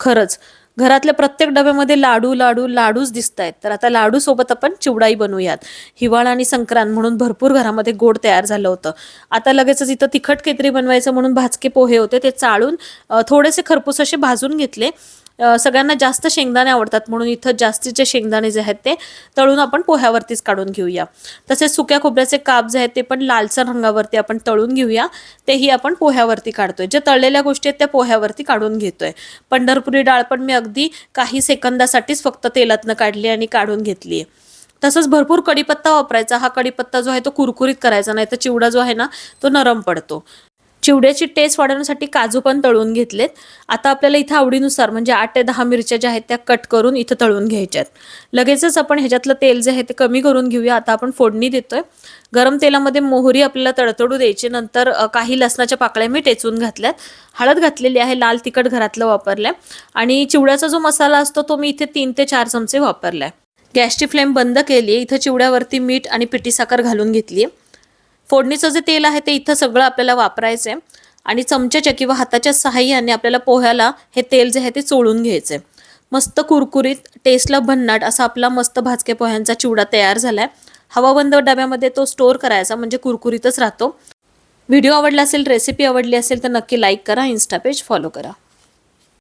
खरंच घरातल्या प्रत्येक डब्यामध्ये लाडू लाडू लाडूच दिसत आहेत. तर आता लाडू सोबत आपण चिवडाही बनवूयात. हिवाळा आणि संक्रांत म्हणून भरपूर घरामध्ये गोड तयार झालं होतं. आता लगेचच इथं तिखट काहीतरी बनवायचं म्हणून भाजके पोहे होते, ते चाळून थोडेसे खरपूस असे भाजून घेतले. सगळ्यांना जास्त शेंगदाणे आवडतात म्हणून इथं जास्तीचे शेंगदाणे जे आहेत ते तळून आपण पोह्यावरतीच काढून घेऊया. तसेच सुक्या खोबऱ्याचे काप जे आहेत ते पण लालसर रंगावरती आपण तळून घेऊया. तेही आपण पोह्यावरती काढतोय. जे तळलेल्या गोष्टी आहेत त्या पोह्यावरती काढून घेतोय. पंढरपुरी डाळ पण मी अगदी काही सेकंदासाठीच फक्त तेलातनं काढली आणि काढून घेतली. तसंच भरपूर कढीपत्ता वापरायचा. हा कढीपत्ता जो आहे तो कुरकुरीत करायचा, नाही तर चिवडा जो आहे ना तो नरम पडतो. चिवड्याची टेस्ट वाढवण्यासाठी काजू पण तळून घेतलेत. आता आपल्याला इथं आवडीनुसार म्हणजे 8 ते 10 मिरच्या ज्या आहेत त्या कट करून इथं तळून घ्यायच्यात. लगेचच आपण ह्याच्यातलं तेल जे आहे ते कमी करून घेऊया. आता आपण फोडणी देतोय. गरम तेलामध्ये मोहरी आपल्याला तडतडू द्यायची. नंतर काही लसणाच्या पाकळ्या मी टेचून घातल्यात. हळद घातलेली आहे. लाल तिखट घरातलं वापरलंय आणि चिवड्याचा जो मसाला असतो तो मी इथे 3 ते 4 चमचे वापरलाय. गॅसची फ्लेम बंद केली. इथं चिवड्यावरती मीठ आणि पिठी साखर घालून घेतली. फोडणीचं जे तेल आहे ते इथं सगळं आपल्याला वापरायचं आहे आणि चमच्याच्या किंवा हाताच्या सहाय्याने आपल्याला पोह्याला हे तेल जे आहे ते चोळून घ्यायचं आहे. मस्त कुरकुरीत टेस्टला भन्नाट असा आपला मस्त भाजके पोह्यांचा चिवडा तयार झालाय. हवाबंद डब्यामध्ये तो स्टोअर करायचा म्हणजे कुरकुरीतच राहतो. व्हिडिओ आवडला असेल, रेसिपी आवडली असेल तर नक्की लाईक करा, इन्स्टा पेज फॉलो करा.